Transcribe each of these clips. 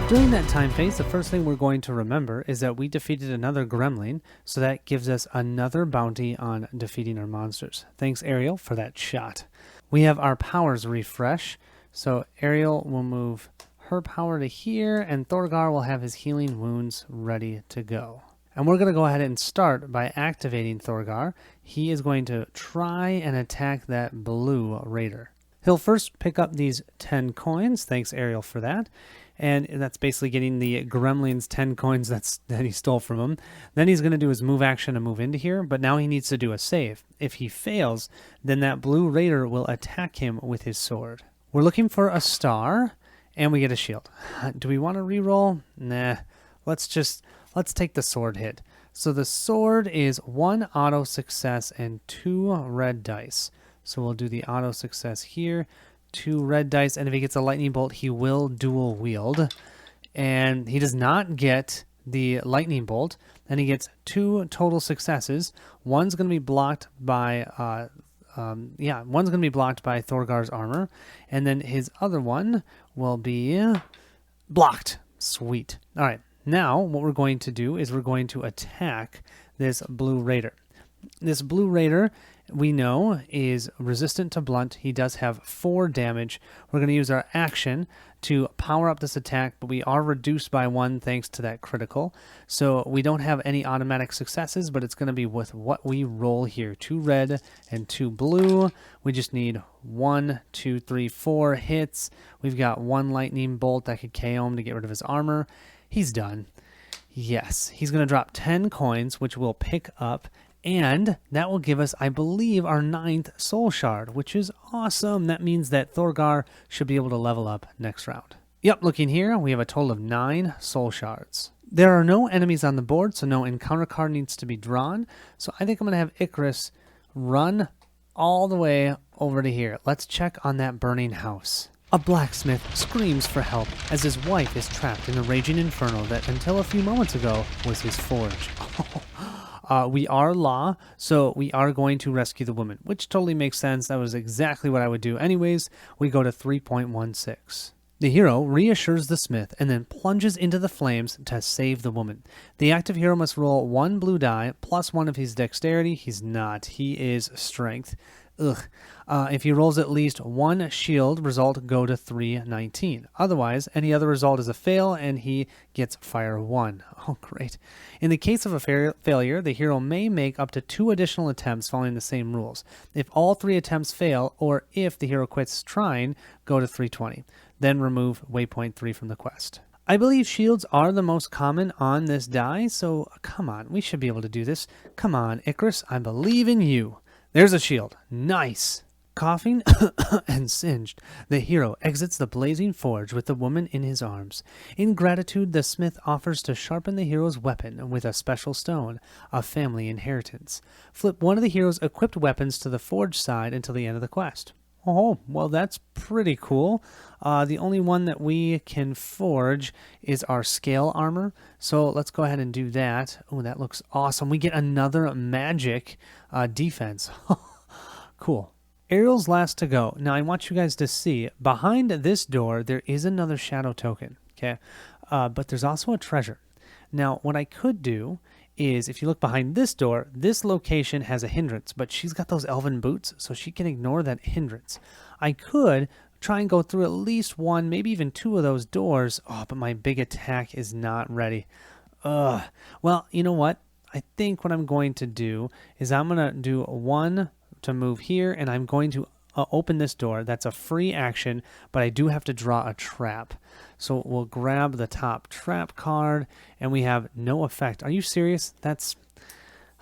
During that time phase, the first thing we're going to remember is that we defeated another gremlin, so that gives us another bounty on defeating our monsters. Thanks, Ariel, for that shot. We have our powers refresh, so Ariel will move her power to here, and Thorgar will have his healing wounds ready to go. And we're going to go ahead and start by activating Thorgar. He is going to try and attack that blue raider. He'll first pick up these 10 coins. Thanks, Ariel, for that. And that's basically getting the gremlin's 10 coins that he stole from him. Then he's going to do his move action to move into here, but now he needs to do a save. If he fails, then that blue raider will attack him with his sword. We're looking for a star, and we get a shield. Do we want to reroll? Nah. Let's take the sword hit. So the sword is 1 auto success and 2 red dice. So we'll do the auto success here. 2 red dice, and if he gets a lightning bolt, he will dual wield. And he does not get the lightning bolt, and he gets 2 total successes. One's going to be blocked by Thorgar's armor, and then his other one will be blocked. Sweet. All right, now what we're going to do is we're going to attack this blue raider. This blue raider, we know, is resistant to blunt. He does have 4 damage. We're going to use our action to power up this attack, but we are reduced by 1 thanks to that critical. So we don't have any automatic successes, but it's going to be with what we roll here. 2 red and 2 blue. We just need 1, 2, 3, 4 hits. We've got 1 lightning bolt that could KO him to get rid of his armor. He's done. Yes, he's going to drop 10 coins, which we'll pick up. And that will give us, I believe, our 9th soul shard, which is awesome. That means that Thorgar should be able to level up next round. Yep, looking here, we have a total of 9 soul shards. There are no enemies on the board, so no encounter card needs to be drawn. So I think I'm going to have Icarus run all the way over to here. Let's check on that burning house. A blacksmith screams for help as his wife is trapped in a raging inferno that until a few moments ago was his forge. We are law, so we are going to rescue the woman, which totally makes sense. That was exactly what I would do anyways. We go to 3.16. The hero reassures the smith and then plunges into the flames to save the woman. The active hero must roll 1 blue die plus 1 of his dexterity. He's not. He is strength. If he rolls at least 1 shield, result go to 319. Otherwise, any other result is a fail, and he gets fire 1. Oh, great. In the case of a failure, the hero may make up to 2 additional attempts following the same rules. If all 3 attempts fail, or if the hero quits trying, go to 320. Then remove waypoint 3 from the quest. I believe shields are the most common on this die, so come on, we should be able to do this. Come on, Icarus, I believe in you. There's a shield. Nice. Coughing and singed, the hero exits the blazing forge with the woman in his arms. In gratitude, the smith offers to sharpen the hero's weapon with a special stone, a family inheritance. Flip one of the hero's equipped weapons to the forge side until the end of the quest. Oh, well, that's pretty cool. The only one that we can forge is our scale armor. So let's go ahead and do that. Oh, that looks awesome. We get another magic defense. Cool. Ariel's last to go. Now, I want you guys to see, behind this door, there is another shadow token, okay? But there's also a treasure. Now, what I could do is, if you look behind this door, this location has a hindrance, but she's got those elven boots, so she can ignore that hindrance. I could try and go through at least 1, maybe even 2 of those doors. Oh, but my big attack is not ready. Well, you know what? I think what I'm going to do is I'm going to do 1 to move here, and I'm going to open this door. That's a free action, but I do have to draw a trap. So we'll grab the top trap card, and we have no effect. Are you serious? That's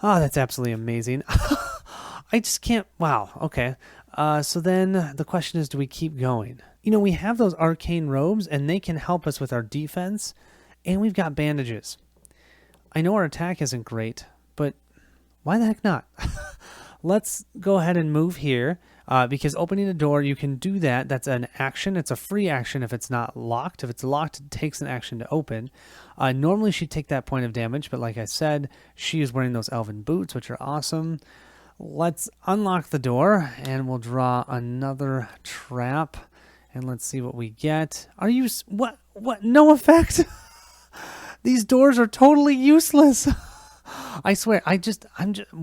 absolutely amazing. I just can't. Wow. Okay. So then the question is, do we keep going? You know, we have those arcane robes, and they can help us with our defense, and we've got bandages. I know our attack isn't great, but why the heck not? Let's go ahead and move here, because opening a door, you can do that. That's an action. It's a free action if it's not locked. If it's locked, it takes an action to open. Normally, she'd take that point of damage, but like I said, she is wearing those elven boots, which are awesome. Let's unlock the door, and we'll draw another trap, and let's see what we get. Are you... What What? No effect? These doors are totally useless. I swear, I'm just,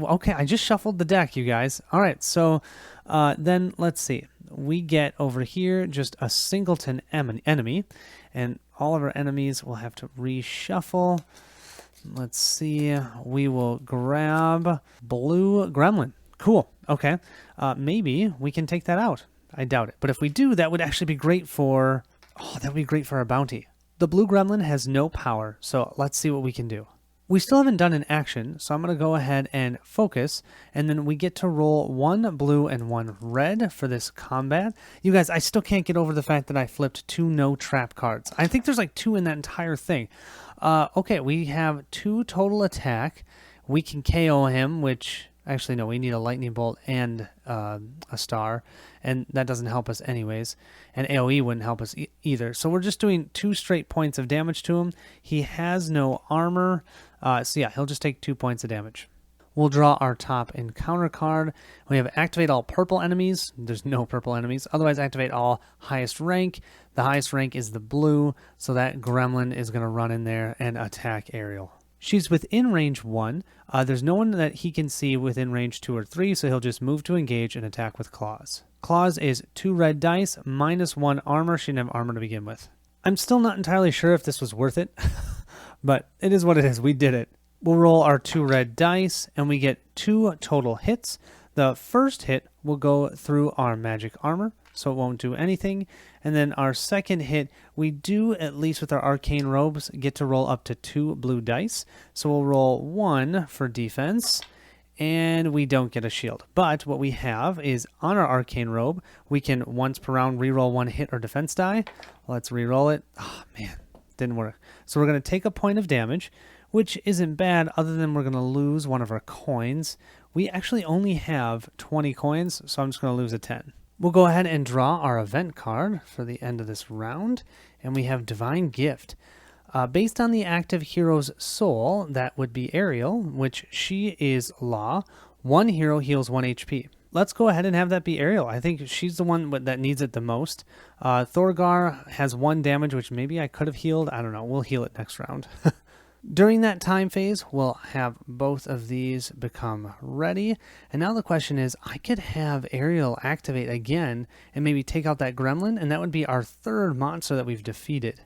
okay, I just shuffled the deck, you guys. All right, so then let's see. We get over here just a singleton enemy, and all of our enemies will have to reshuffle. Let's see. We will grab blue gremlin. Cool. Okay. Maybe we can take that out. I doubt it. But if we do, that would actually be great for... Oh, that would be great for our bounty. The blue gremlin has no power, so let's see what we can do. We still haven't done an action, so I'm going to go ahead and focus, and then we get to roll 1 blue and 1 red for this combat. You guys, I still can't get over the fact that I flipped 2 no trap cards. I think there's like 2 in that entire thing. Okay, we have 2 total attack. We can KO him, which... Actually, no, we need a lightning bolt and a star, and that doesn't help us anyways. And AoE wouldn't help us either. So we're just doing 2 straight points of damage to him. He has no armor, so yeah, he'll just take 2 points of damage. We'll draw our top encounter card. We have activate all purple enemies. There's no purple enemies. Otherwise, activate all highest rank. The highest rank is the blue, so that gremlin is going to run in there and attack Ariel. She's within range 1. There's no one that he can see within range 2 or 3, so he'll just move to engage and attack with claws. Claws is 2 red dice, -1 armor. She didn't have armor to begin with. I'm still not entirely sure if this was worth it, but it is what it is. We did it. We'll roll our 2 red dice, and we get 2 total hits. The first hit will go through our magic armor, so it won't do anything. And then our second hit, we do, at least with our arcane robes, get to roll up to 2 blue dice. So we'll roll 1 for defense, and we don't get a shield. But what we have is on our arcane robe, we can once per round reroll 1 hit or defense die. Let's reroll it. Oh man, didn't work. So we're going to take a point of damage, which isn't bad other than we're going to lose 1 of our coins. We actually only have 20 coins, so I'm just going to lose a 10. We'll go ahead and draw our event card for the end of this round, and we have Divine Gift. Based on the active hero's soul, that would be Ariel, which she is Law. 1 hero heals 1 HP. Let's go ahead and have that be Ariel. I think she's the one that needs it the most. Thorgar has 1 damage, which maybe I could have healed. I don't know. We'll heal it next round. During that time phase, we'll have both of these become ready. And now the question is, I could have Ariel activate again and maybe take out that gremlin, and that would be our 3rd monster that we've defeated.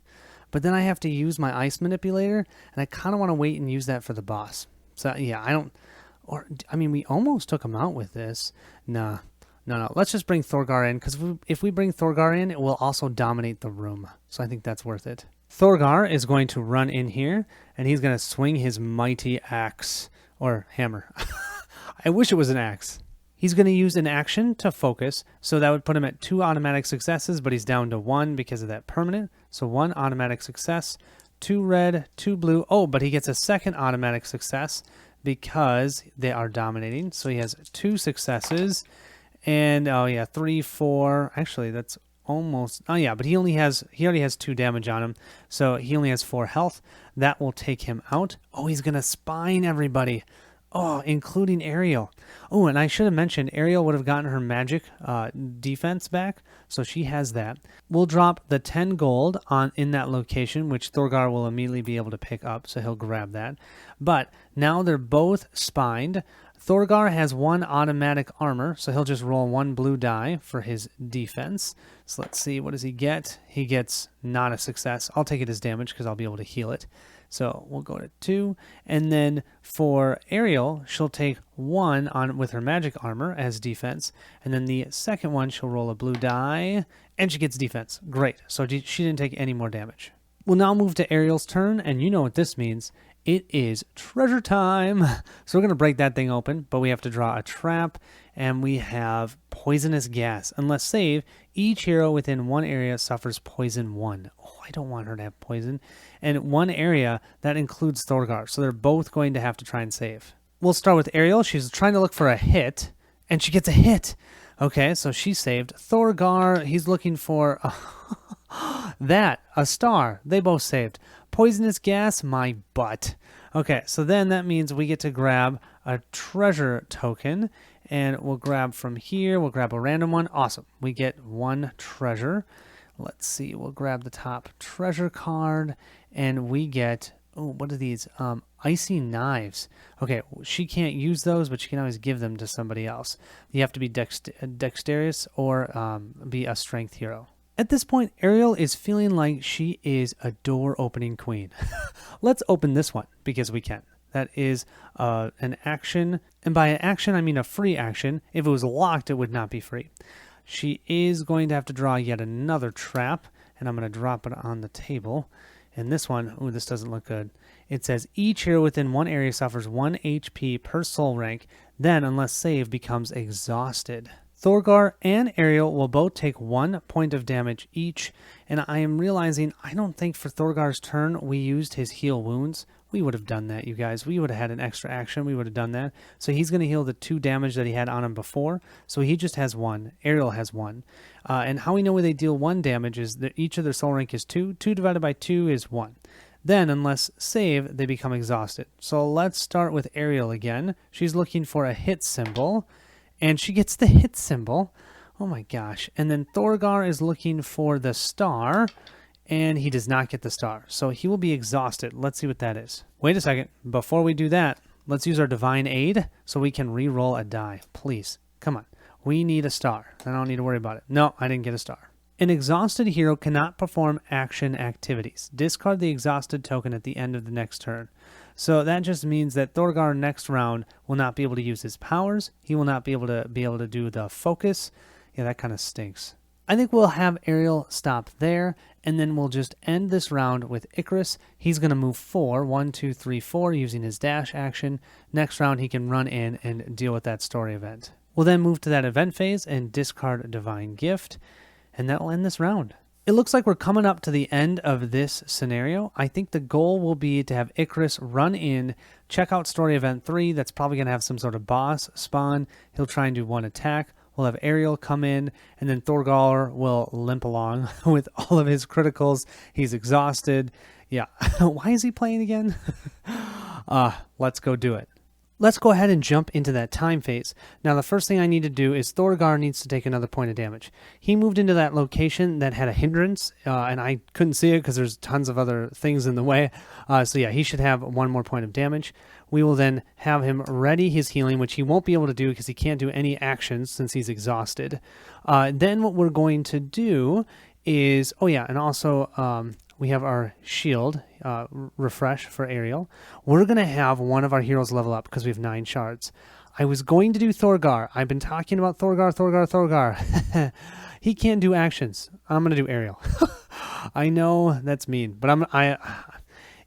But then I have to use my ice manipulator, and I kind of want to wait and use that for the boss. So yeah, I mean, we almost took him out with this. No. Let's just bring Thorgar in, because if we bring Thorgar in, it will also dominate the room. So I think that's worth it. Thorgar is going to run in here, and he's going to swing his mighty axe, or hammer. I wish it was an axe. He's going to use an action to focus, so that would put him at 2 automatic successes, but he's down to 1 because of that permanent. So 1 automatic success, 2 red, 2 blue. Oh, but he gets a 2nd automatic success because they are dominating. So he has 2 successes, and oh yeah, 3, 4. Actually, that's almost... Oh yeah, but he already has 2 damage on him, so he only has 4 health. That will take him out. Oh, he's gonna spine everybody. Oh, including Ariel. Oh, and I should have mentioned Ariel would have gotten her magic defense back, so she has that. We'll drop the 10 gold in that location, which Thorgar will immediately be able to pick up, so he'll grab that. But now they're both spined. Thorgar has 1 automatic armor, so he'll just roll 1 blue die for his defense. So let's see, what does he get? He gets not a success. I'll take it as damage because I'll be able to heal it. So we'll go to 2. And then for Ariel, she'll take 1 with her magic armor as defense. And then the second one, she'll roll a blue die, and she gets defense. Great. So she didn't take any more damage. We'll now move to Ariel's turn, and you know what this means. It is treasure time. So we're going to break that thing open, but we have to draw a trap, and we have poisonous gas. Unless save, each hero within 1 area suffers poison 1. Oh, I don't want her to have poison. And 1 area, that includes Thorgar, so they're both going to have to try and save. We'll start with Ariel. She's trying to look for a hit, and she gets a hit. Okay, so she saved. Thorgar, he's looking for a star. They both saved. Poisonous gas, my butt. Okay, so then that means we get to grab a treasure token, and we'll grab from here. We'll grab a random one. Awesome. We get 1 treasure. Let's see. We'll grab the top treasure card, and we get, oh, what are these? Icy knives. Okay, she can't use those, but she can always give them to somebody else. You have to be dexterous or be a strength hero. At this point, Ariel is feeling like she is a door-opening queen. Let's open this one, because we can. That is an action, and by an action, I mean a free action. If it was locked, it would not be free. She is going to have to draw yet another trap, and I'm going to drop it on the table. And this one, ooh, this doesn't look good. It says each hero within one area suffers 1 HP per soul rank, then, unless saved, becomes exhausted. Thorgar and Ariel will both take 1 point of damage each, and I am realizing I don't think for Thorgar's turn we used his heal wounds. We would have done that, you guys. We would have had an extra action. We would have done that. So he's going to heal the 2 damage that he had on him before. So he just has 1. Ariel has 1. And how we know where they deal 1 damage is that each of their soul rank is 2. 2 divided by 2 is 1. Then, unless save, they become exhausted. So let's start with Ariel again. She's looking for a hit symbol, and she gets the hit symbol. Oh my gosh. And then Thorgar is looking for the star, and he does not get the star. So he will be exhausted. Let's see what that is. Wait a second. Before we do that, let's use our divine aid so we can re-roll a die. Please. Come on. We need a star. I don't need to worry about it. No, I didn't get a star. An exhausted hero cannot perform action activities. Discard the exhausted token at the end of the next turn. So that just means that Thorgar next round will not be able to use his powers. He will not be able to do the focus. Yeah, that kind of stinks. I think we'll have Ariel stop there, and then we'll just end this round with Icarus. He's going to move 4, 1, 2, 3, 4, using his dash action. Next round, he can run in and deal with that story event. We'll then move to that event phase and discard a Divine Gift, and that will end this round. It looks like we're coming up to the end of this scenario. I think the goal will be to have Icarus run in, check out story event 3. That's probably going to have some sort of boss spawn. He'll try and do 1 attack. We'll have Ariel come in, and then Thorgar will limp along with all of his criticals. He's exhausted. Yeah. Why is he playing again? Let's go do it. Let's go ahead and jump into that time phase. Now, the first thing I need to do is Thorgar needs to take another point of damage. He moved into that location that had a hindrance, and I couldn't see it because there's tons of other things in the way. So yeah, he should have 1 more point of damage. We will then have him ready his healing, which he won't be able to do because he can't do any actions since he's exhausted. Then what we're going to do is, oh yeah, and also we have our shield, refresh for Ariel. We're going to have one of our heroes level up because we have 9 shards. I was going to do Thorgar. I've been talking about Thorgar. He can't do actions. I'm going to do Ariel. I know that's mean, but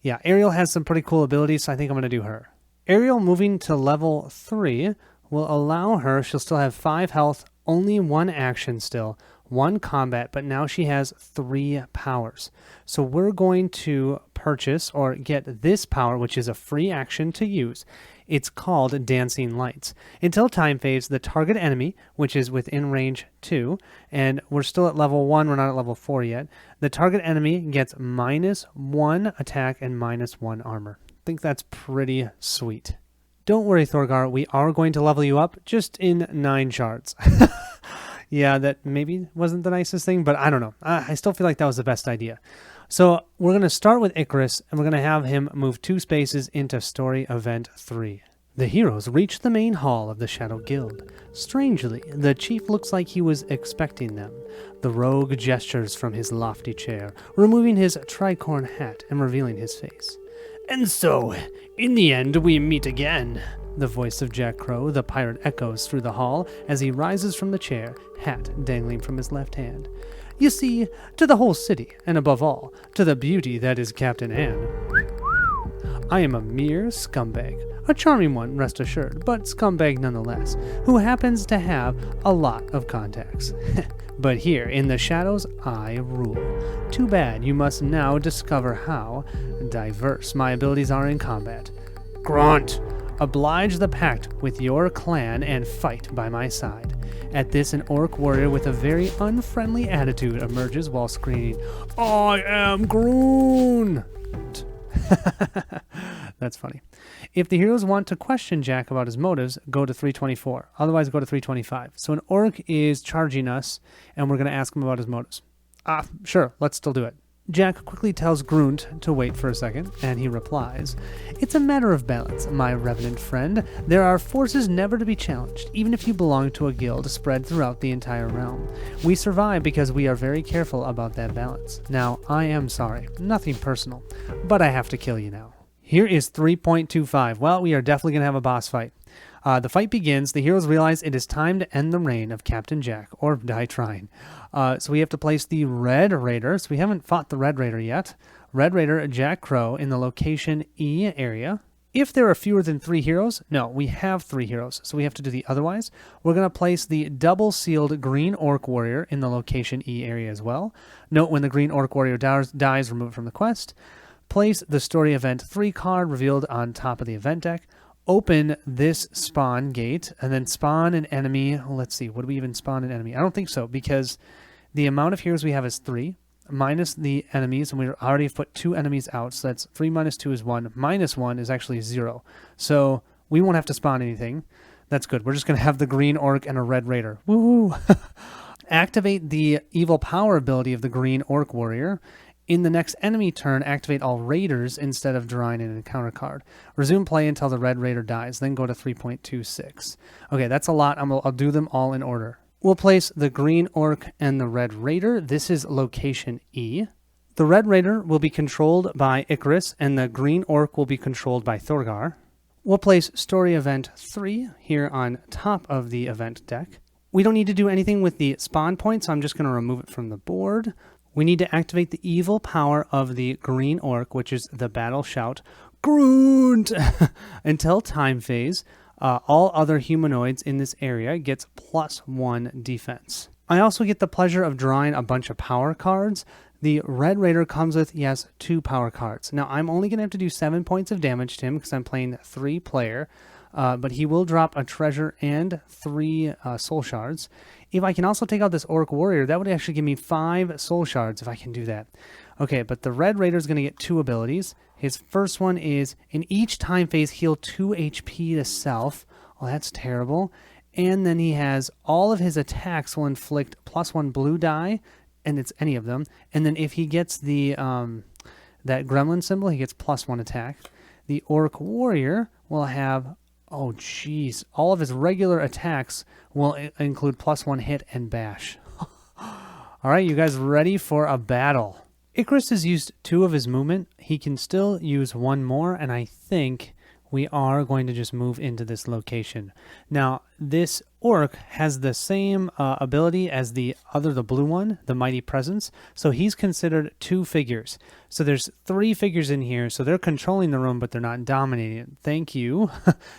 yeah, Ariel has some pretty cool abilities, so I think I'm going to do her. Ariel moving to level 3 will allow her, she'll still have 5 health, only 1 action still, 1 combat, but now she has 3 powers. So we're going to purchase or get this power, which is a free action to use. It's called Dancing Lights. Until time phase, the target enemy, which is within range 2, and we're still at level 1, we're not at level 4 yet, the target enemy gets -1 attack and -1 armor. I think that's pretty sweet. Don't worry, Thorgar, we are going to level you up just in 9 shards. Yeah, that maybe wasn't the nicest thing, but I don't know. I still feel like that was the best idea. So we're going to start with Icarus, and we're going to have him move 2 spaces into Story Event 3. The heroes reach the main hall of the Shadow Guild. Strangely, the chief looks like he was expecting them. The rogue gestures from his lofty chair, removing his tricorn hat and revealing his face. And so, in the end, we meet again. The voice of Jack Crow, the pirate, echoes through the hall as he rises from the chair, hat dangling from his left hand. You see, to the whole city, and above all, to the beauty that is Captain Anne, I am a mere scumbag. A charming one, rest assured, but scumbag nonetheless, who happens to have a lot of contacts. But here, in the shadows, I rule. Too bad you must now discover how diverse my abilities are in combat. Grunt! Oblige the pact with your clan and fight by my side. At this, an orc warrior with a very unfriendly attitude emerges while screaming, I am Groon! That's funny. If the heroes want to question Jack about his motives, go to 324. Otherwise, go to 325. So an orc is charging us, and we're going to ask him about his motives. Sure, let's still do it. Jack quickly tells Grunt to wait for a second, and he replies, "It's a matter of balance, my revenant friend. There are forces never to be challenged, even if you belong to a guild spread throughout the entire realm. We survive because we are very careful about that balance. Now, I am sorry, nothing personal, but I have to kill you now." Here is 3.25. Well, we are definitely going to have a boss fight. The fight begins. The heroes realize it is time to end the reign of Captain Jack, or die trying. So we have to place the Red Raider. So we haven't fought the Red Raider yet. Red Raider Jack Crow in the location E area. If there are fewer than 3 heroes, no, we have 3 heroes, so we have to do the otherwise. We're going to place the double-sealed Green Orc Warrior in the location E area as well. Note when the Green Orc Warrior dies, remove it from the quest. Place the Story Event 3 card revealed on top of the event deck. Open this spawn gate, and then spawn an enemy. Let's see, would we even spawn an enemy? I don't think so, because the amount of heroes we have is 3, minus the enemies, and we already put 2 enemies out, so that's 3 minus 2 is 1. Minus 1 is actually 0. So we won't have to spawn anything. That's good. We're just going to have the Green Orc and a Red Raider. Woo! Activate the Evil Power ability of the Green Orc Warrior. In the next enemy turn, activate all Raiders instead of drawing an encounter card. Resume play until the Red Raider dies, then go to 3.26. Okay, that's a lot. I'll do them all in order. We'll place the Green Orc and the Red Raider. This is location E. The Red Raider will be controlled by Icarus, and the Green Orc will be controlled by Thorgar. We'll place Story Event 3 here on top of the event deck. We don't need to do anything with the spawn point, so I'm just going to remove it from the board. We need to activate the evil power of the Green Orc, which is the battle shout, Grunt! Until time phase, all other humanoids in this area gets +1 defense. I also get the pleasure of drawing a bunch of power cards. The Red Raider comes with, yes, 2 power cards. Now, I'm only going to have to do 7 points of damage to him because I'm playing 3-player, but he will drop a treasure and 3 soul shards. If I can also take out this Orc Warrior, that would actually give me 5 soul shards if I can do that. Okay, but the Red Raider is going to get 2 abilities. His first one is, in each time phase, heal 2 HP to self. Oh, that's terrible. And then he has all of his attacks will inflict +1 blue die, and it's any of them. And then if he gets the that gremlin symbol, he gets +1 attack. The Orc Warrior will have, oh geez, all of his regular attacks will include +1 hit and bash. All right, you guys ready for a battle? Icarus has used 2 of his movement. He can still use 1 more, and I think we are going to just move into this location. Now, this orc has the same ability as the blue one, the Mighty Presence, so he's considered 2 figures. So there's 3 figures in here, so they're controlling the room, but they're not dominating it. Thank you.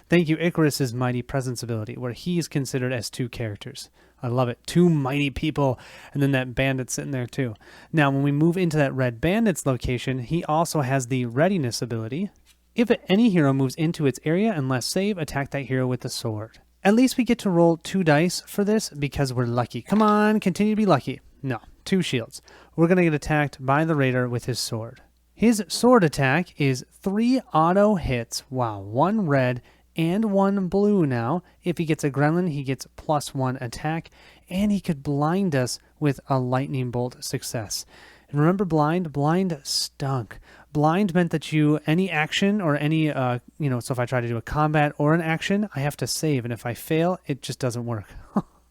Thank you, Icarus's Mighty Presence ability, where he's considered as 2 characters. I love it. 2 mighty people, and then that bandit sitting there too. Now, when we move into that Red Bandit's location, he also has the Readiness ability. If any hero moves into its area and less save, attack that hero with the sword. At least we get to roll 2 dice for this because we're lucky. Come on, continue to be lucky. No, 2 shields. We're going to get attacked by the Raider with his sword. His sword attack is 3 auto hits. Wow, 1 red and 1 blue now. If he gets a gremlin, he gets +1 attack, and he could blind us with a lightning bolt success. And remember blind? Blind stunk. Blind meant that any action or any, so if I try to do a combat or an action, I have to save. And if I fail, it just doesn't work.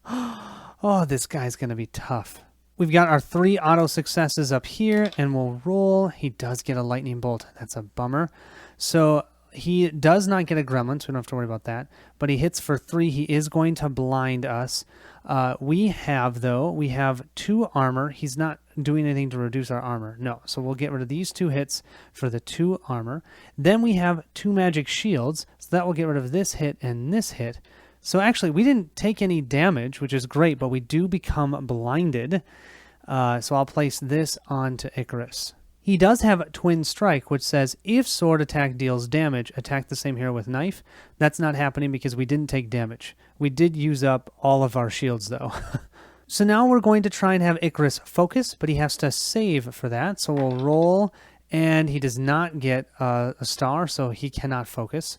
Oh, this guy's going to be tough. We've got our 3 auto successes up here, and we'll roll. He does get a lightning bolt. That's a bummer. So he does not get a gremlin, so we don't have to worry about that. But he hits for 3. He is going to blind us. We have 2 armor. He's not doing anything to reduce our armor. No, so we'll get rid of these 2 hits for the 2 armor. Then we have 2 magic shields, so that will get rid of this hit and this hit. So actually, we didn't take any damage, which is great, but we do become blinded. So I'll place this onto Icarus. He does have Twin Strike, which says, if sword attack deals damage, attack the same hero with knife. That's not happening because we didn't take damage. We did use up all of our shields, though. So now we're going to try and have Icarus focus, but he has to save for that. So we'll roll, and he does not get a star, so he cannot focus.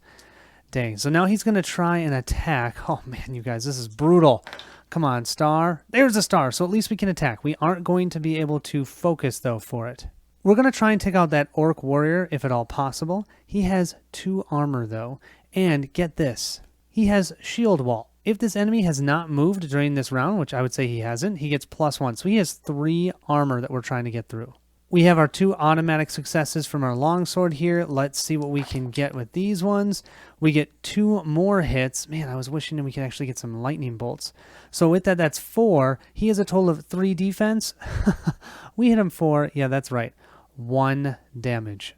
Dang. So now he's going to try and attack. Oh, man, you guys, this is brutal. Come on, star. There's a star, so at least we can attack. We aren't going to be able to focus, though, for it. We're going to try and take out that orc warrior, if at all possible. He has 2 armor, though. And get this. He has shield wall. If this enemy has not moved during this round, which I would say he hasn't, he gets +1. So he has 3 armor that we're trying to get through. We have our 2 automatic successes from our longsword here. Let's see what we can get with these ones. We get 2 more hits. Man, I was wishing we could actually get some lightning bolts. So with that, that's 4. He has a total of 3 defense. We hit him for, yeah, that's right, 1 damage.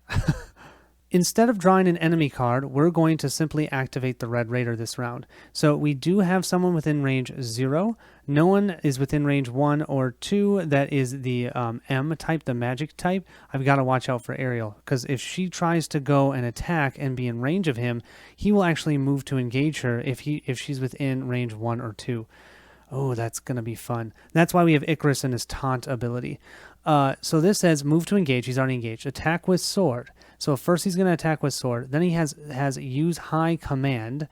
Instead of drawing an enemy card, we're going to simply activate the Red Raider this round. So we do have someone within range 0. No one is within range 1 or 2. That is the M type, the magic type. I've got to watch out for Ariel, because if she tries to go and attack and be in range of him, he will actually move to engage her if she's within range 1 or 2. Oh, that's going to be fun. That's why we have Icarus and his taunt ability. So this says move to engage. He's already engaged. Attack with sword. So first he's going to attack with sword. Then he has use high command.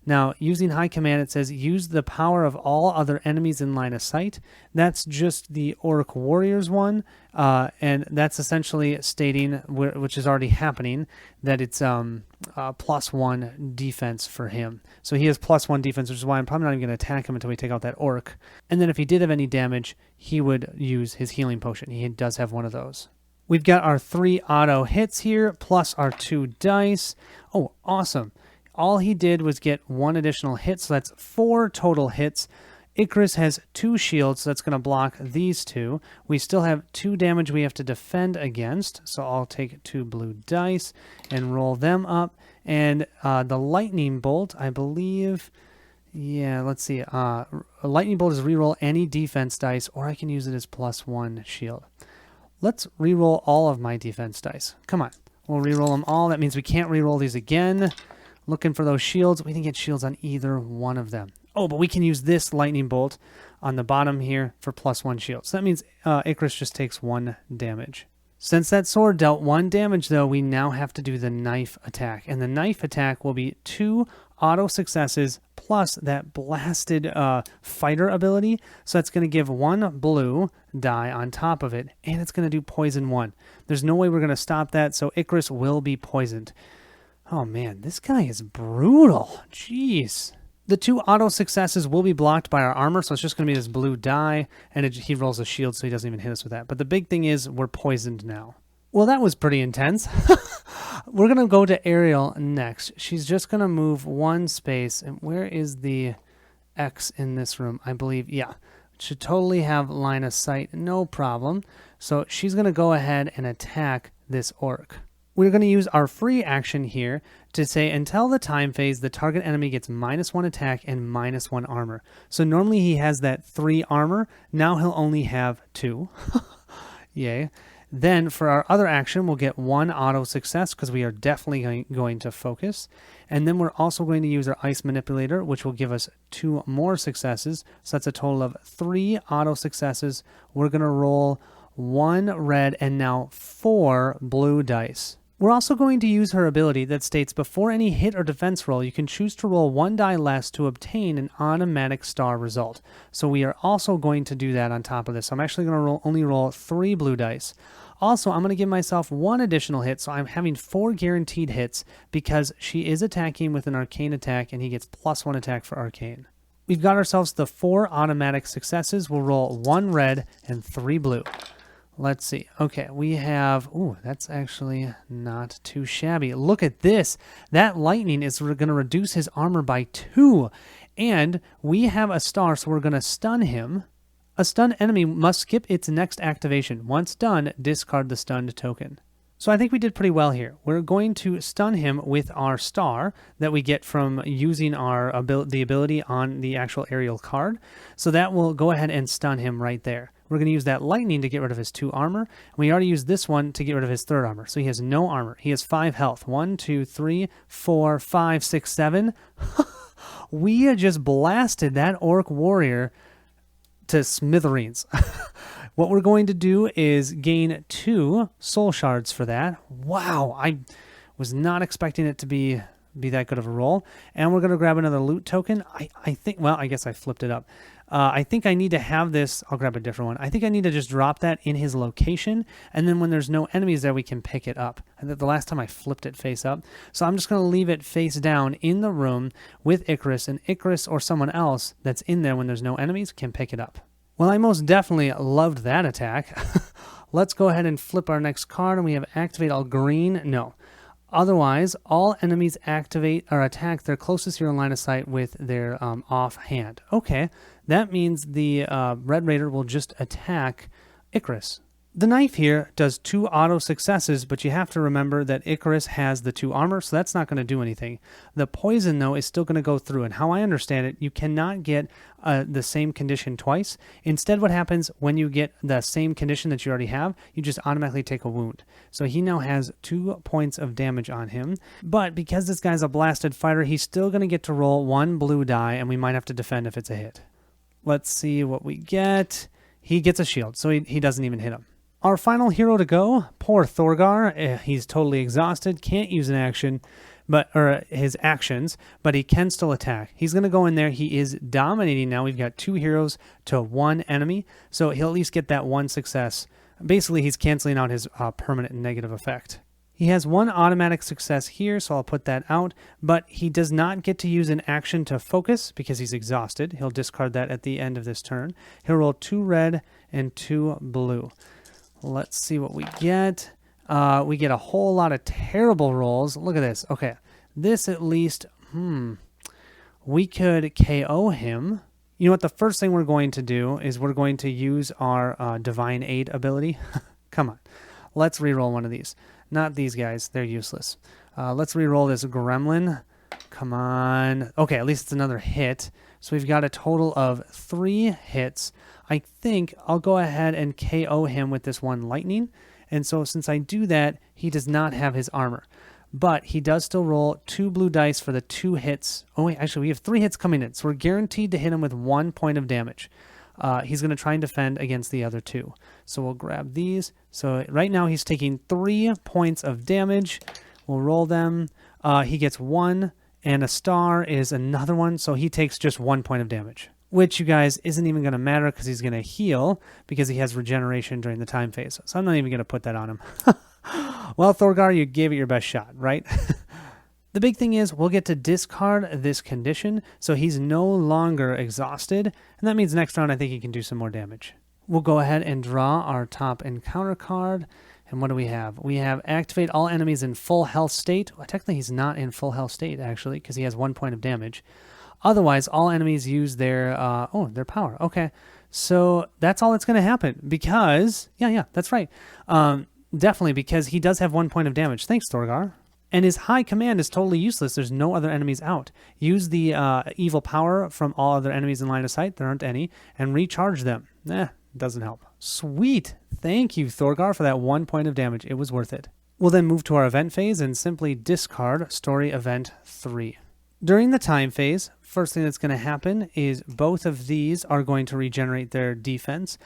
Now, using high command, it says use the power of all other enemies in line of sight. That's just the Orc Warriors one, and that's essentially stating, which is already happening, that it's +1 defense for him. So he has +1 defense, which is why I'm probably not even going to attack him until we take out that Orc. And then if he did have any damage, he would use his healing potion. He does have one of those. We've got our 3 auto hits here, plus our 2 dice. Oh, awesome. All he did was get 1 additional hit, so that's 4 total hits. Icarus has 2 shields, so that's going to block these 2. We still have 2 damage we have to defend against, so I'll take 2 blue dice and roll them up. And the lightning bolt, I believe, yeah, let's see. A lightning bolt is reroll any defense dice, or I can use it as +1 shield. Let's reroll all of my defense dice. Come on. We'll reroll them all. That means we can't reroll these again. Looking for those shields. We can get shields on either one of them. Oh, but we can use this lightning bolt on the bottom here for +1 shield. So that means Icarus just takes 1 damage. Since that sword dealt 1 damage, though, we now have to do the knife attack. And the knife attack will be 2 auto successes plus that blasted fighter ability. So that's going to give 1 blue die on top of it, and it's going to do poison 1. There's no way we're going to stop that, so Icarus will be poisoned. Oh man, this guy is brutal. Jeez. The 2 auto successes will be blocked by our armor, so it's just going to be this blue die, and he rolls a shield, so he doesn't even hit us with that. But the big thing is we're poisoned now. Well, that was pretty intense. We're going to go to Ariel next. She's just going to move 1 space. And where is the X in this room? I believe, yeah. Should totally have line of sight, no problem. So she's going to go ahead and attack this orc. We're going to use our free action here to say until the time phase, the target enemy gets -1 attack and -1 armor. So normally he has that 3 armor. Now he'll only have 2. Yay. Then for our other action, we'll get 1 auto success because we are definitely going to focus. And then we're also going to use our ice manipulator, which will give us 2 more successes. So that's a total of 3 auto successes. We're going to roll 1 red and now 4 blue dice. We're also going to use her ability that states before any hit or defense roll, you can choose to roll 1 die less to obtain an automatic star result. So we are also going to do that on top of this. So I'm actually going to only roll 3 blue dice. Also, I'm going to give myself 1 additional hit, so I'm having 4 guaranteed hits because she is attacking with an arcane attack and he gets +1 attack for arcane. We've got ourselves the 4 automatic successes. We'll roll 1 red and 3 blue. Let's see. Okay, we have... Ooh, that's actually not too shabby. Look at this. That lightning is going to reduce his armor by 2. And we have a star, so we're going to stun him. A stunned enemy must skip its next activation. Once done, discard the stunned token. So I think we did pretty well here. We're going to stun him with our star that we get from using the ability on the actual aerial card. So that will go ahead and stun him right there. We're going to use that lightning to get rid of his 2 armor. And we already used this one to get rid of his 3rd armor. So he has no armor. He has 5 health. 1, 2, 3, 4, 5, 6, 7. We just blasted that orc warrior to smithereens. What we're going to do is gain 2 soul shards for that. Wow, I was not expecting it to be that good of a roll. And we're going to grab another loot token. I think, well, I guess I flipped it up. I think I need to have this. I'll grab a different one. I think I need to just drop that in his location, and then when there's no enemies there, we can pick it up. I think the last time I flipped it face up. So I'm just going to leave it face down in the room with Icarus, and Icarus or someone else that's in there when there's no enemies can pick it up. Well, I most definitely loved that attack. Let's go ahead and flip our next card, and we have activate all green. No. Otherwise, all enemies activate or attack their closest hero in line of sight with their offhand. Okay, that means the Red Raider will just attack Icarus. The knife here does 2 auto successes, but you have to remember that Icarus has the 2 armor, so that's not going to do anything. The poison, though, is still going to go through, and how I understand it, you cannot get the same condition twice. Instead, what happens when you get the same condition that you already have, you just automatically take a wound. So he now has 2 points of damage on him, but because this guy's a blasted fighter, he's still going to get to roll 1 blue die, and we might have to defend if it's a hit. Let's see what we get. He gets a shield, so he doesn't even hit him. Our final hero to go, poor Thorgar. He's totally exhausted, can't use an action, or his actions, but he can still attack. He's going to go in there. He is dominating now. We've got 2 heroes to 1 enemy, so he'll at least get that 1 success. Basically, he's canceling out his permanent negative effect. He has 1 automatic success here, so I'll put that out, but he does not get to use an action to focus because he's exhausted. He'll discard that at the end of this turn. He'll roll 2 red and 2 blue. Let's see what we get. We get a whole lot of terrible rolls. Look at this. Okay, this at least, we could KO him. You know what? The first thing we're going to do is we're going to use our Divine Aid ability. Come on. Let's reroll one of these. Not these guys. They're useless. Let's reroll this Gremlin. Come on. Okay, at least it's another hit. So we've got a total of 3 hits. I think I'll go ahead and KO him with this 1 lightning. And so since I do that, he does not have his armor. But he does still roll 2 blue dice for the 2 hits. Oh, wait, actually, we have 3 hits coming in. So we're guaranteed to hit him with 1 point of damage. He's going to try and defend against the other 2. So we'll grab these. So right now he's taking 3 points of damage. We'll roll them. He gets 1, and a star is another one. So he takes just 1 point of damage, which, you guys, isn't even going to matter because he's going to heal because he has regeneration during the time phase. So I'm not even going to put that on him. Well, Thorgar, you gave it your best shot, right? The big thing is we'll get to discard this condition, so he's no longer exhausted, and that means next round I think he can do some more damage. We'll go ahead and draw our top encounter card, and what do we have? We have activate all enemies in full health state. Well, technically he's not in full health state, actually, because he has 1 point of damage. Otherwise, all enemies use their their power. Okay, so that's all that's going to happen because, yeah, that's right. Definitely, because he does have 1 point of damage. Thanks, Thorgar. And his high command is totally useless. There's no other enemies out. Use the evil power from all other enemies in line of sight. There aren't any. And recharge them. Doesn't help. Sweet. Thank you, Thorgar, for that 1 point of damage. It was worth it. We'll then move to our event phase and simply discard Story Event 3. During the time phase, first thing that's going to happen is both of these are going to regenerate their defense.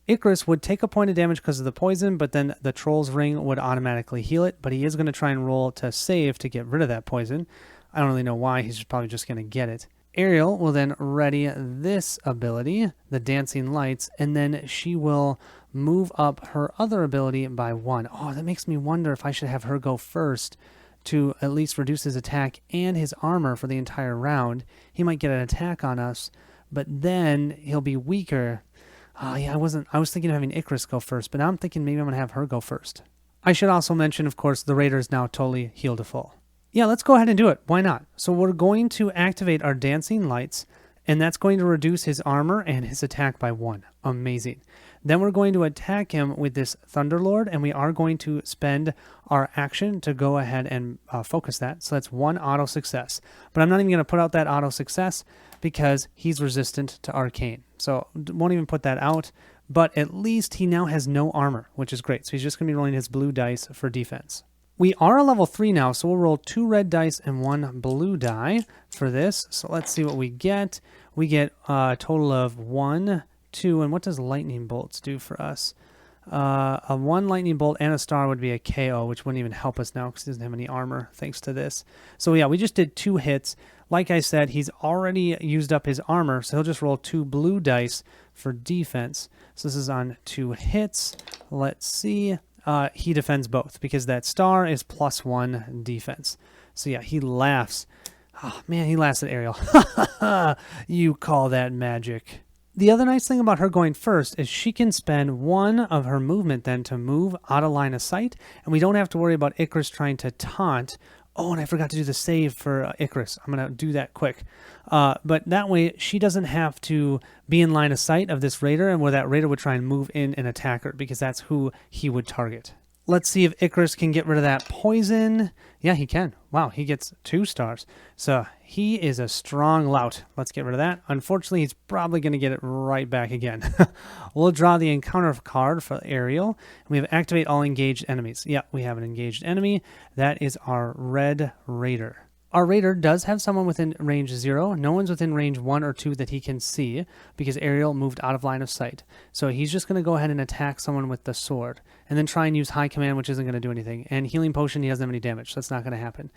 Icarus would take a point of damage because of the poison, but then the Troll's Ring would automatically heal it, but he is going to try and roll to save to get rid of that poison. I don't really know why. He's probably just going to get it. Ariel will then ready this ability, the Dancing Lights, and then she will move up her other ability by 1. Oh, that makes me wonder if I should have her go first to at least reduce his attack and his armor for the entire round. He might get an attack on us, but then he'll be weaker. Oh, yeah, I was thinking of having Icarus go first, but now I'm thinking maybe I'm going to have her go first. I should also mention, of course, the Raider is now totally healed to full. Yeah, let's go ahead and do it. Why not? So we're going to activate our Dancing Lights, and that's going to reduce his armor and his attack by 1. Amazing. Then we're going to attack him with this Thunderlord, and we are going to spend our action to go ahead and focus that. So that's 1 auto success. But I'm not even going to put out that auto success because he's resistant to Arcane. So won't even put that out. But at least he now has no armor, which is great. So he's just going to be rolling his blue dice for defense. We are a level 3 now, so we'll roll 2 red dice and 1 blue die for this. So let's see what we get. We get a total of 1, 2, and what does lightning bolts do for us? A 1 lightning bolt and a star would be a KO, which wouldn't even help us now because he doesn't have any armor thanks to this. So yeah, we just did 2 hits. Like I said, he's already used up his armor, so he'll just roll 2 blue dice for defense. So this is on 2 hits. Let's see. He defends both because that star is +1 defense. So yeah, he laughs. Oh man, he laughs at Ariel. You call that magic. The other nice thing about her going first is she can spend 1 of her movement then to move out of line of sight, and we don't have to worry about Icarus trying to taunt. Oh, and I forgot to do the save for Icarus. I'm going to do that quick. But that way, she doesn't have to be in line of sight of this raider, and where that raider would try and move in and attack her, because that's who he would target. Let's see if Icarus can get rid of that poison. Yeah, he can. Wow, he gets 2 stars. So he is a strong lout. Let's get rid of that. Unfortunately, he's probably going to get it right back again. We'll draw the encounter card for Ariel. We have activate all engaged enemies. Yeah, we have an engaged enemy. That is our red raider. Our raider does have someone within range 0. No one's within range 1 or 2 that he can see because Ariel moved out of line of sight. So he's just going to go ahead and attack someone with the sword and then try and use high command, which isn't going to do anything. And healing potion, he doesn't have any damage, so that's not going to happen.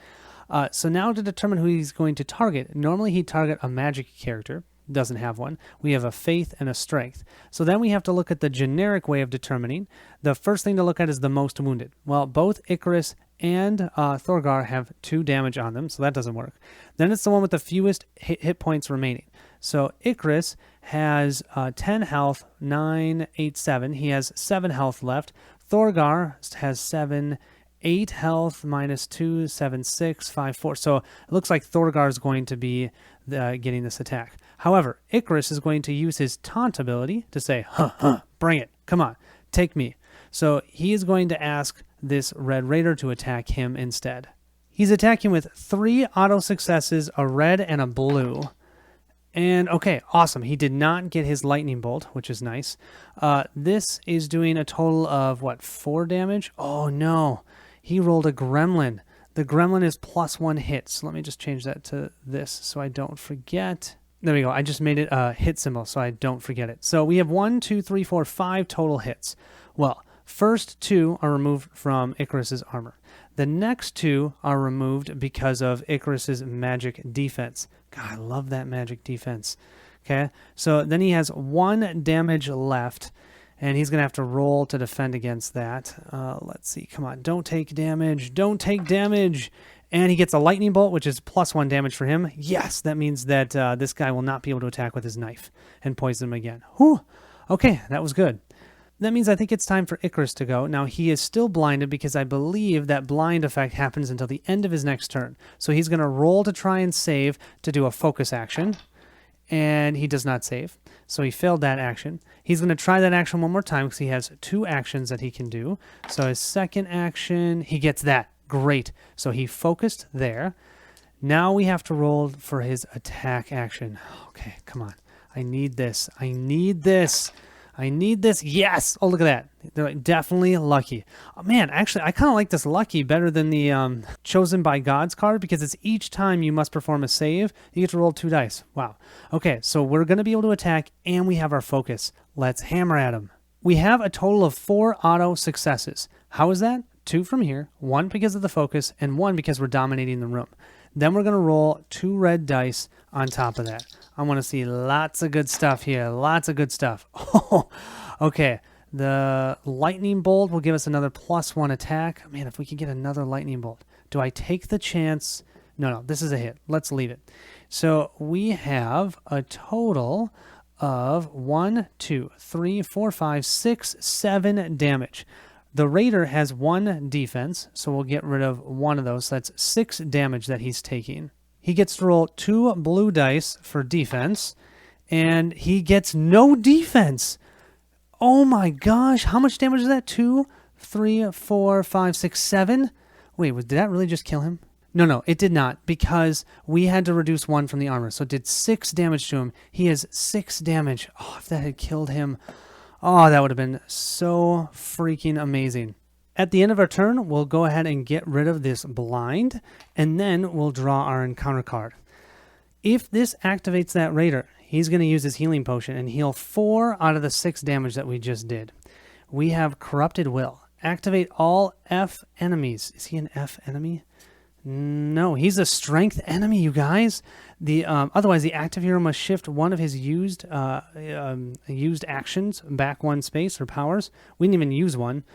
So now to determine who he's going to target, normally he'd target a magic character. Doesn't have one. We have a faith and a strength. So then we have to look at the generic way of determining. The first thing to look at is the most wounded. Well, both Icarus and Thorgar have 2 damage on them, so that doesn't work. Then it's the one with the fewest hit points remaining. So Icarus has 10 health, 9, 8, 7. He has 7 health left. Thorgar has 7, 8 health, -2, 7, 6, 5, 4. So it looks like Thorgar is going to be getting this attack. However, Icarus is going to use his taunt ability to say, bring it, come on, take me. So he is going to ask this red raider to attack him instead. He's attacking with 3 auto successes, a red and a blue. And okay, awesome. He did not get his lightning bolt, which is nice. This is doing a total of, what, 4 damage? Oh no, he rolled a gremlin. The gremlin is +1 hit. So let me just change that to this so I don't forget. There we go. I just made it a hit symbol so I don't forget it. So we have 1, 2, 3, 4, 5 total hits. Well, first 2 are removed from Icarus's armor. The next 2 are removed because of Icarus's magic defense. God, I love that magic defense. Okay, so then he has 1 damage left, and he's going to have to roll to defend against that. Let's see. Come on. Don't take damage. Don't take damage. And he gets a lightning bolt, which is +1 damage for him. Yes, that means that this guy will not be able to attack with his knife and poison him again. Whew. Okay, that was good. That means I think it's time for Icarus to go. Now, he is still blinded because I believe that blind effect happens until the end of his next turn. So he's going to roll to try and save to do a focus action. And he does not save. So he failed that action. He's going to try that action one more time because he has 2 actions that he can do. So his second action, he gets that. Great. So he focused there. Now we have to roll for his attack action. Okay, come on. I need this. I need this. I need this. Yes. Oh, look at that. They're definitely lucky. Oh, man, actually, I kind of like this lucky better than the chosen by God's card because it's each time you must perform a save, you get to roll 2 dice. Wow. Okay, so we're going to be able to attack and we have our focus. Let's hammer at him. We have a total of 4 auto successes. How is that? 2 from here, 1 because of the focus, and 1 because we're dominating the room. Then we're going to roll 2 red dice on top of that. I want to see lots of good stuff here. Lots of good stuff. Oh, okay. The lightning bolt will give us another +1 attack. Man, if we could get another lightning bolt. Do I take the chance? No, this is a hit. Let's leave it. So we have a total of 1, 2, 3, 4, 5, 6, 7 damage. The raider has 1 defense, so we'll get rid of 1 of those. So that's 6 damage that he's taking. He gets to roll 2 blue dice for defense, and he gets no defense. Oh my gosh, how much damage is that? 2, 3, 4, 5, 6, 7? Wait, did that really just kill him? No, it did not, because we had to reduce 1 from the armor, so it did 6 damage to him. He has 6 damage. Oh, if that had killed him... Oh, that would have been so freaking amazing. At the end of our turn, we'll go ahead and get rid of this blind, and then we'll draw our encounter card. If this activates that raider, he's going to use his healing potion and heal 4 out of the 6 damage that we just did. We have Corrupted Will. Activate all F enemies. Is he an F enemy? No, he's a strength enemy, you guys. Otherwise, the active hero must shift one of his used actions back one space or powers. We didn't even use one.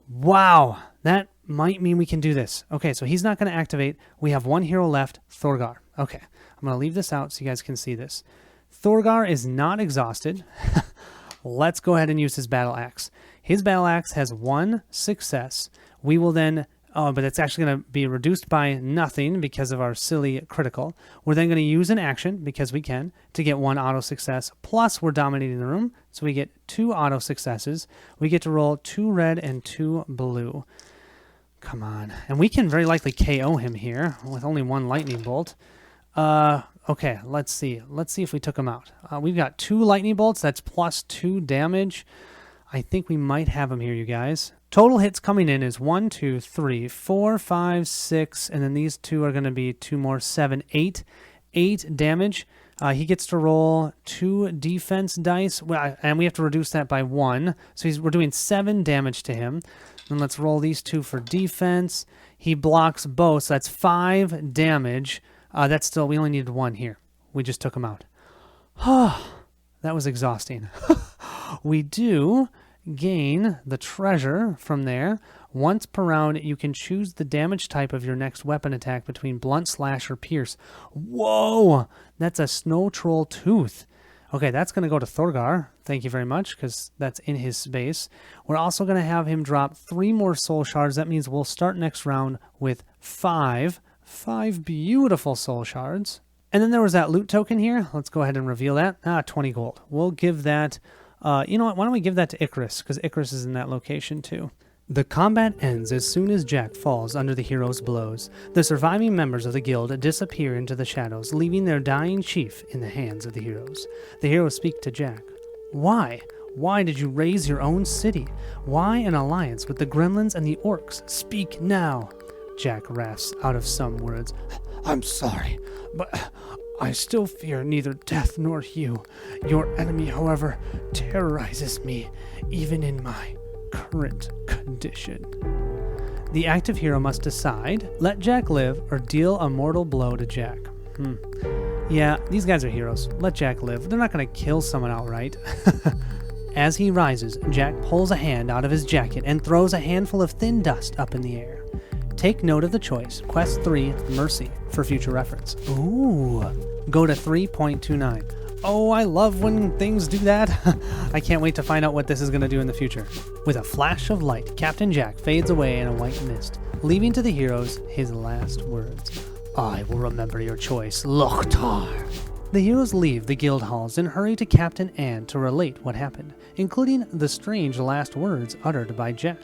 Wow, that might mean we can do this. Okay, so he's not going to activate. We have one hero left, Thorgar. Okay, I'm going to leave this out so you guys can see this. Thorgar is not exhausted. Let's go ahead and use his battle axe. His battle axe has one success. We will then... Oh, but it's actually going to be reduced by nothing because of our silly critical. We're then going to use an action, because we can, to get one auto success. Plus, we're dominating the room, so we get 2 auto successes. We get to roll 2 red and 2 blue. Come on. And we can very likely KO him here with only 1 lightning bolt. Okay, let's see. Let's see if we took him out. We've got 2 lightning bolts. That's plus 2 damage. I think we might have him here, you guys. Total hits coming in is 1, 2, 3, 4, 5, 6, and then these 2 are going to be 2 more, 7, 8. 8 damage. He gets to roll 2 defense dice, and we have to reduce that by 1. So we're doing 7 damage to him. And let's roll these 2 for defense. He blocks both, so that's 5 damage. That's still, we only needed 1 here. We just took him out. That was exhausting. We do gain the treasure from there. Once per round, you can choose the damage type of your next weapon attack between blunt, slash, or pierce. Whoa! That's a snow troll tooth. Okay, that's going to go to Thorgar. Thank you very much, because that's in his space. We're also going to have him drop 3 more soul shards. That means we'll start next round with 5 beautiful soul shards. And then there was that loot token here. Let's go ahead and reveal that. 20 gold. We'll give that... you know what? Why don't we give that to Icarus? Because Icarus is in that location too. The combat ends as soon as Jack falls under the hero's blows. The surviving members of the guild disappear into the shadows, leaving their dying chief in the hands of the heroes. The heroes speak to Jack. Why? Why did you raise your own city? Why an alliance with the gremlins and the orcs? Speak now. Jack rasps out of some words. I'm sorry, but I still fear neither death nor you. Your enemy, however, terrorizes me, even in my current condition. The active hero must decide, let Jack live or deal a mortal blow to Jack. Yeah, these guys are heroes. Let Jack live. They're not going to kill someone outright. As he rises, Jack pulls a hand out of his jacket and throws a handful of thin dust up in the air. Take note of the choice, Quest 3, Mercy, for future reference. Ooh. Go to 3.29. Oh, I love when things do that. I can't wait to find out what this is going to do in the future. With a flash of light, Captain Jack fades away in a white mist, leaving to the heroes his last words. I will remember your choice, Lochtar. The heroes leave the guild halls and hurry to Captain Anne to relate what happened, including the strange last words uttered by Jack.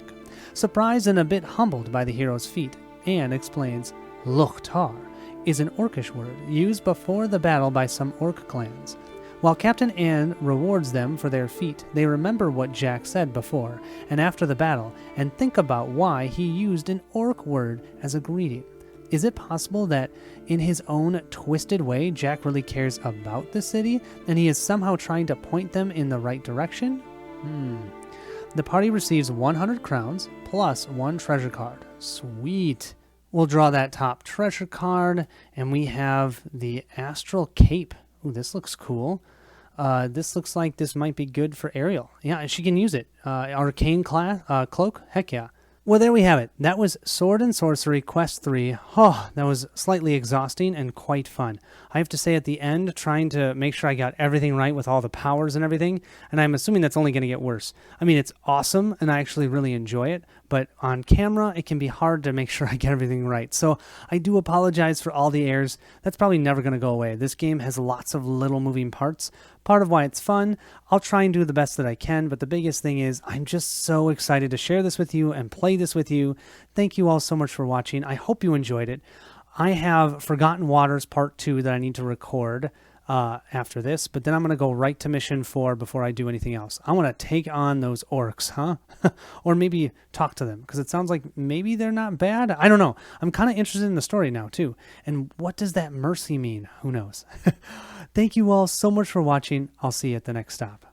Surprised and a bit humbled by the hero's feat, Anne explains, Lochtar is an orcish word used before the battle by some orc clans. While Captain Anne rewards them for their feat, they remember what Jack said before and after the battle and think about why he used an orc word as a greeting. Is it possible that in his own twisted way, Jack really cares about the city and he is somehow trying to point them in the right direction? The party receives 100 crowns plus 1 treasure card. Sweet. We'll draw that top treasure card, and we have the Astral Cape. Ooh, this looks cool. This looks like this might be good for Ariel. Yeah, she can use it. Arcane Cloak? Heck yeah. Well, there we have it. That was Sword and Sorcery Quest 3. Oh, that was slightly exhausting and quite fun. I have to say at the end, trying to make sure I got everything right with all the powers and everything, and I'm assuming that's only going to get worse. I mean, it's awesome, and I actually really enjoy it, but on camera, it can be hard to make sure I get everything right. So I do apologize for all the errors. That's probably never going to go away. This game has lots of little moving parts. Part of why it's fun. I'll try and do the best that I can, but the biggest thing is I'm just so excited to share this with you and play this with you. Thank you all so much for watching. I hope you enjoyed it. I have Forgotten Waters Part 2 that I need to record after this, but then I'm going to go right to Mission 4 before I do anything else. I want to take on those orcs, huh? Or maybe talk to them, because it sounds like maybe they're not bad. I don't know. I'm kind of interested in the story now, too. And what does that mercy mean? Who knows? Thank you all so much for watching. I'll see you at the next stop.